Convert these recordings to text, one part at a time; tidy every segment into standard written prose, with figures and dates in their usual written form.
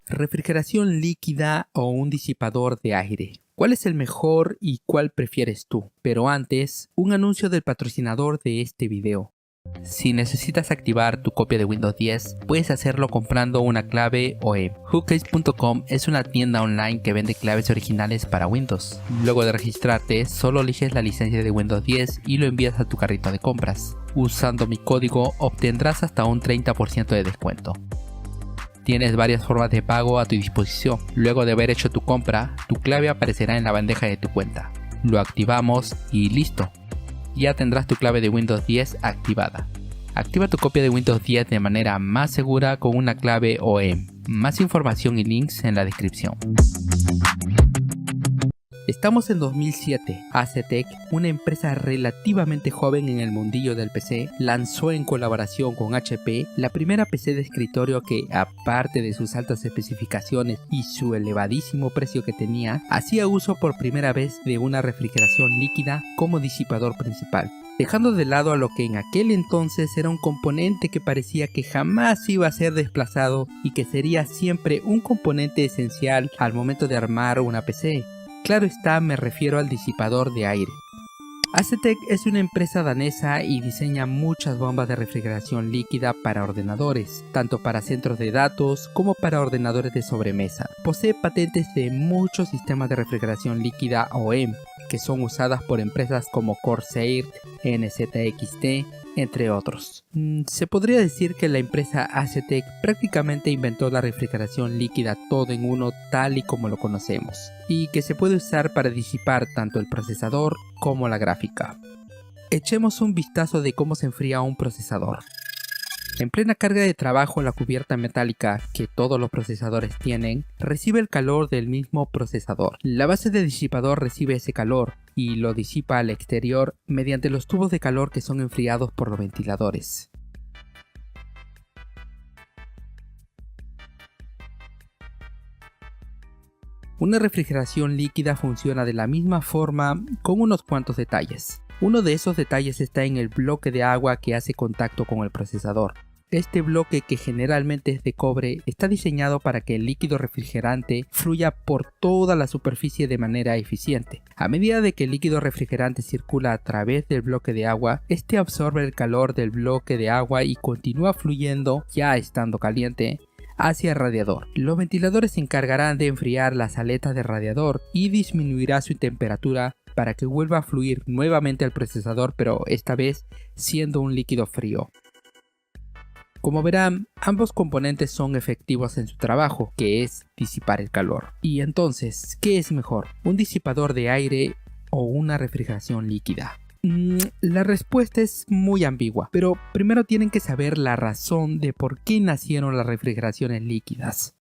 Refrigeración líquida o un disipador de aire. ¿Cuál es el mejor y cuál prefieres tú? Pero antes, un anuncio del patrocinador de este video. Si necesitas activar tu copia de Windows 10, puedes hacerlo comprando una clave OEM. Hookcase.com es una tienda online que vende claves originales para Windows. Luego de registrarte, solo eliges la licencia de Windows 10 y lo envías a tu carrito de compras. Usando mi código obtendrás hasta un 30% de descuento. Tienes varias formas de pago a tu disposición. Luego de haber hecho tu compra, tu clave aparecerá en la bandeja de tu cuenta. Lo activamos y listo. Ya tendrás tu clave de Windows 10 activada. Activa tu copia de Windows 10 de manera más segura con una clave OEM. Más información y links en la descripción. Estamos en 2007. Asetek, una empresa relativamente joven en el mundillo del PC, lanzó en colaboración con HP la primera PC de escritorio que, aparte de sus altas especificaciones y su elevadísimo precio que tenía, hacía uso por primera vez de una refrigeración líquida como disipador principal, dejando de lado a lo que en aquel entonces era un componente que parecía que jamás iba a ser desplazado y que sería siempre un componente esencial al momento de armar una PC. Claro está, me refiero al disipador de aire. Asetek es una empresa danesa y diseña muchas bombas de refrigeración líquida para ordenadores, tanto para centros de datos como para ordenadores de sobremesa. Posee patentes de muchos sistemas de refrigeración líquida OEM, que son usadas por empresas como Corsair, NZXT, entre otros. Se podría decir que la empresa Asetek prácticamente inventó la refrigeración líquida todo en uno tal y como lo conocemos, y que se puede usar para disipar tanto el procesador como la gráfica. Echemos un vistazo de cómo se enfría un procesador. En plena carga de trabajo, la cubierta metálica, que todos los procesadores tienen, recibe el calor del mismo procesador. La base de disipador recibe ese calor y lo disipa al exterior mediante los tubos de calor que son enfriados por los ventiladores. Una refrigeración líquida funciona de la misma forma con unos cuantos detalles. Uno de esos detalles está en el bloque de agua que hace contacto con el procesador. Este bloque, que generalmente es de cobre, está diseñado para que el líquido refrigerante fluya por toda la superficie de manera eficiente. A medida de que el líquido refrigerante circula a través del bloque de agua, este absorbe el calor del bloque de agua y continúa fluyendo, ya estando caliente, hacia el radiador. Los ventiladores se encargarán de enfriar las aletas del radiador y disminuirá su temperatura para que vuelva a fluir nuevamente al procesador, pero esta vez siendo un líquido frío. Como verán, ambos componentes son efectivos en su trabajo, que es disipar el calor. Y entonces, ¿qué es mejor? ¿Un disipador de aire o una refrigeración líquida? La respuesta es muy ambigua, pero primero tienen que saber la razón de por qué nacieron las refrigeraciones líquidas.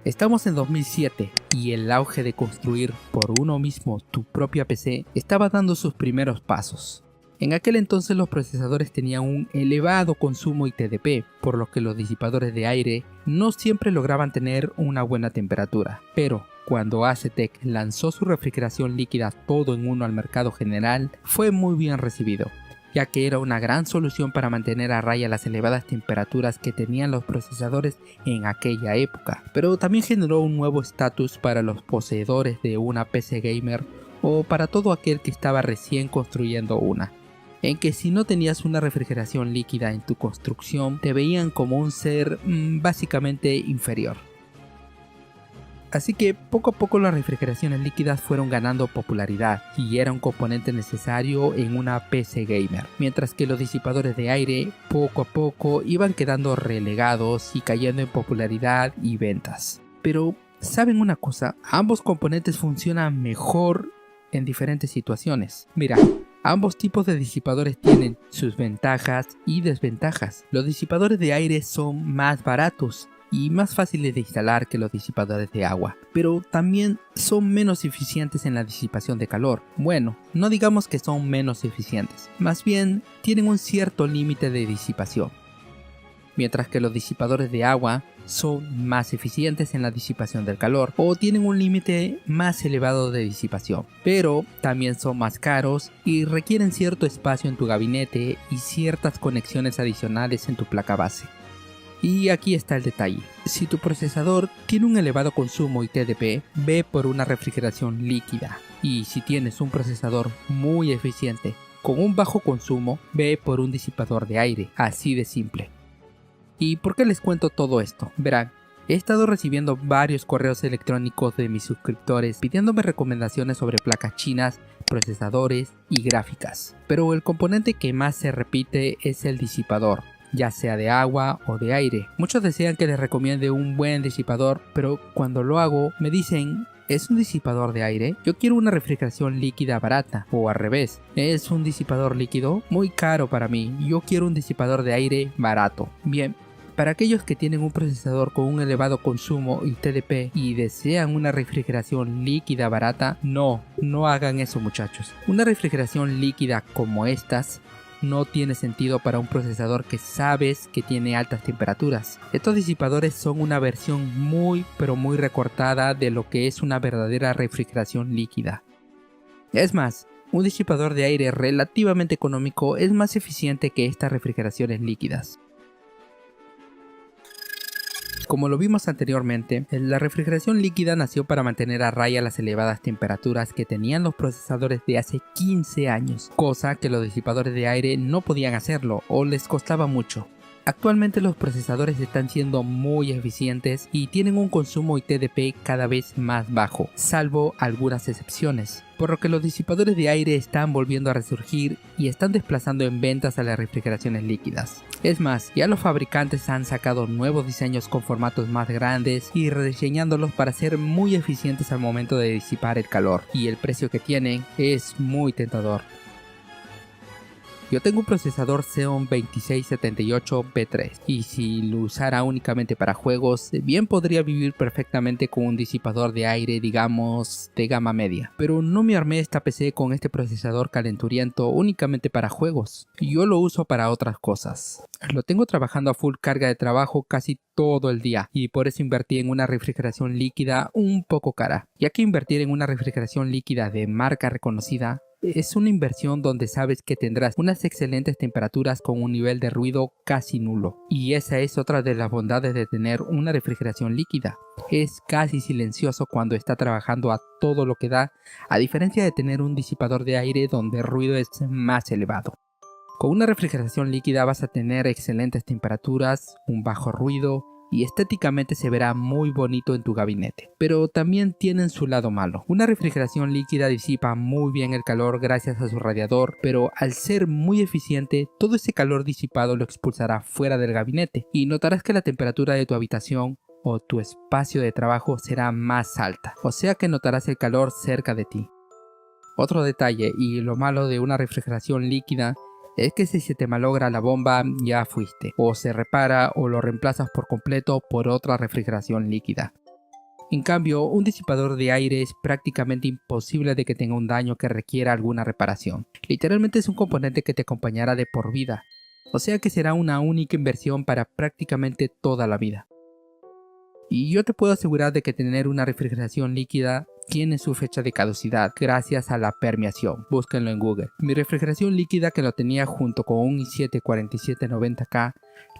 Estamos en 2007 y el auge de construir por uno mismo tu propia PC estaba dando sus primeros pasos. En aquel entonces los procesadores tenían un elevado consumo ITDP, por lo que los disipadores de aire no siempre lograban tener una buena temperatura. Pero cuando Asetek lanzó su refrigeración líquida todo en uno al mercado general, fue muy bien recibido, ya que era una gran solución para mantener a raya las elevadas temperaturas que tenían los procesadores en aquella época. Pero también generó un nuevo estatus para los poseedores de una PC gamer o para todo aquel que estaba recién construyendo una, en que si no tenías una refrigeración líquida en tu construcción te veían como un ser básicamente inferior. Así que poco a poco las refrigeraciones líquidas fueron ganando popularidad y era un componente necesario en una PC gamer, mientras que los disipadores de aire poco a poco iban quedando relegados y cayendo en popularidad y ventas. Pero ¿saben una cosa? Ambos componentes funcionan mejor en diferentes situaciones. Mira, Ambos tipos de disipadores tienen sus ventajas y desventajas. Los disipadores de aire son más baratos y más fáciles de instalar que los disipadores de agua, pero también son menos eficientes en la disipación de calor. Bueno, no digamos que son menos eficientes, más bien tienen un cierto límite de disipación. Mientras que los disipadores de agua son más eficientes en la disipación del calor o tienen un límite más elevado de disipación, pero también son más caros y requieren cierto espacio en tu gabinete y ciertas conexiones adicionales en tu placa base. Y aquí está el detalle: si tu procesador tiene un elevado consumo y TDP, ve por una refrigeración líquida, y si tienes un procesador muy eficiente con un bajo consumo, ve por un disipador de aire, así de simple. ¿Y por qué les cuento todo esto? Verán, he estado recibiendo varios correos electrónicos de mis suscriptores pidiéndome recomendaciones sobre placas chinas, procesadores y gráficas, pero el componente que más se repite es el disipador, ya sea de agua o de aire. Muchos desean que les recomiende un buen disipador, pero cuando lo hago me dicen: ¿es un disipador de aire? Yo quiero una refrigeración líquida barata, o al revés, ¿es un disipador líquido? Muy caro para mí, yo quiero un disipador de aire barato. Bien, para aquellos que tienen un procesador con un elevado consumo y TDP y desean una refrigeración líquida barata, no hagan eso, muchachos. Una refrigeración líquida como estas no tiene sentido para un procesador que sabes que tiene altas temperaturas. Estos disipadores son una versión muy recortada de lo que es una verdadera refrigeración líquida. Es más, un disipador de aire relativamente económico es más eficiente que estas refrigeraciones líquidas. Como lo vimos anteriormente, la refrigeración líquida nació para mantener a raya las elevadas temperaturas que tenían los procesadores de hace 15 años, cosa que los disipadores de aire no podían hacerlo o les costaba mucho. Actualmente los procesadores están siendo muy eficientes y tienen un consumo y TDP cada vez más bajo, salvo algunas excepciones, por lo que los disipadores de aire están volviendo a resurgir y están desplazando en ventas a las refrigeraciones líquidas. Es más, ya los fabricantes han sacado nuevos diseños con formatos más grandes y rediseñándolos para ser muy eficientes al momento de disipar el calor, y el precio que tienen es muy tentador. Yo tengo un procesador Xeon 2678B3 y si lo usara únicamente para juegos, bien podría vivir perfectamente con un disipador de aire, digamos, de gama media. Pero no me armé esta PC con este procesador calenturiento únicamente para juegos. Yo lo uso para otras cosas. Lo tengo trabajando a full carga de trabajo casi todo el día y por eso invertí en una refrigeración líquida un poco cara, ya que invertir en una refrigeración líquida de marca reconocida es una inversión donde sabes que tendrás unas excelentes temperaturas con un nivel de ruido casi nulo. Y esa es otra de las bondades de tener una refrigeración líquida. Es casi silencioso cuando está trabajando a todo lo que da, a diferencia de tener un disipador de aire donde el ruido es más elevado. Con una refrigeración líquida vas a tener excelentes temperaturas, un bajo ruido, y estéticamente se verá muy bonito en tu gabinete, pero también tienen su lado malo. Una refrigeración líquida disipa muy bien el calor gracias a su radiador, pero al ser muy eficiente, todo ese calor disipado lo expulsará fuera del gabinete y notarás que la temperatura de tu habitación o tu espacio de trabajo será más alta, o sea que notarás el calor cerca de ti. Otro detalle y lo malo de una refrigeración líquida es que si se te malogra la bomba ya fuiste, o se repara o lo reemplazas por completo por otra refrigeración líquida. En cambio, un disipador de aire es prácticamente imposible de que tenga un daño que requiera alguna reparación. Literalmente es un componente que te acompañará de por vida, o sea que será una única inversión para prácticamente toda la vida. Y yo te puedo asegurar de que tener una refrigeración líquida tiene su fecha de caducidad gracias a la permeación. Búsquenlo en Google. Mi refrigeración líquida, que lo tenía junto con un i7 4790K,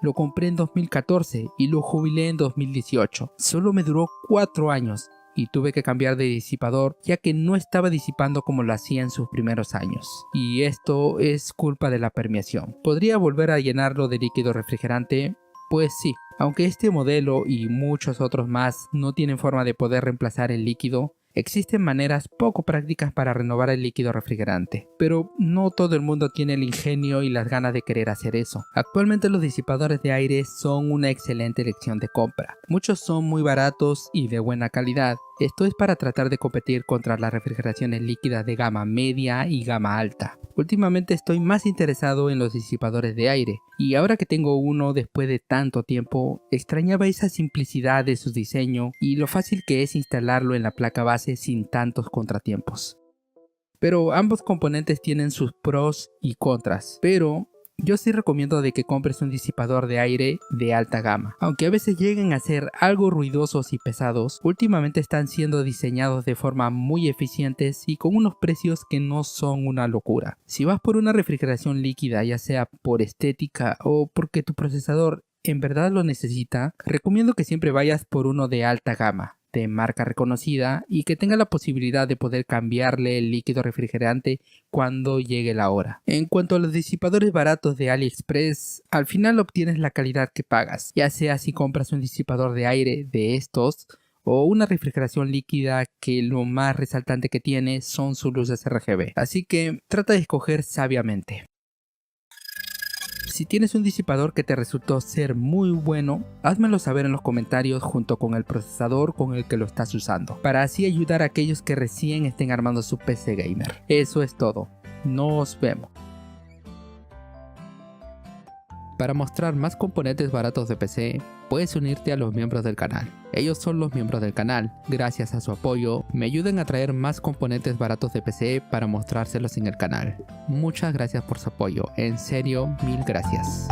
lo compré en 2014 y lo jubilé en 2018. Solo me duró 4 años y tuve que cambiar de disipador ya que no estaba disipando como lo hacía en sus primeros años. Y esto es culpa de la permeación. ¿Podría volver a llenarlo de líquido refrigerante? Pues sí. Aunque este modelo y muchos otros más no tienen forma de poder reemplazar el líquido, existen maneras poco prácticas para renovar el líquido refrigerante, pero no todo el mundo tiene el ingenio y las ganas de querer hacer eso. Actualmente los disipadores de aire son una excelente elección de compra. Muchos son muy baratos y de buena calidad. Esto es para tratar de competir contra las refrigeraciones líquidas de gama media y gama alta. Últimamente estoy más interesado en los disipadores de aire, y ahora que tengo uno después de tanto tiempo, extrañaba esa simplicidad de su diseño y lo fácil que es instalarlo en la placa base sin tantos contratiempos. Pero ambos componentes tienen sus pros y contras, pero yo sí recomiendo de que compres un disipador de aire de alta gama. Aunque a veces lleguen a ser algo ruidosos y pesados, últimamente están siendo diseñados de forma muy eficientes y con unos precios que no son una locura. Si vas por una refrigeración líquida, ya sea por estética o porque tu procesador en verdad lo necesita, recomiendo que siempre vayas por uno de alta gama, de marca reconocida y que tenga la posibilidad de poder cambiarle el líquido refrigerante cuando llegue la hora. En cuanto a los disipadores baratos de AliExpress, al final obtienes la calidad que pagas, ya sea si compras un disipador de aire de estos o una refrigeración líquida que lo más resaltante que tiene son sus luces RGB. Así que trata de escoger sabiamente. Si tienes un disipador que te resultó ser muy bueno, házmelo saber en los comentarios junto con el procesador con el que lo estás usando, para así ayudar a aquellos que recién estén armando su PC gamer. Eso es todo, nos vemos. Para mostrar más componentes baratos de PC, puedes unirte a los miembros del canal. Ellos son los miembros del canal. Gracias a su apoyo, me ayudan a traer más componentes baratos de PC para mostrárselos en el canal. Muchas gracias por su apoyo, en serio, mil gracias.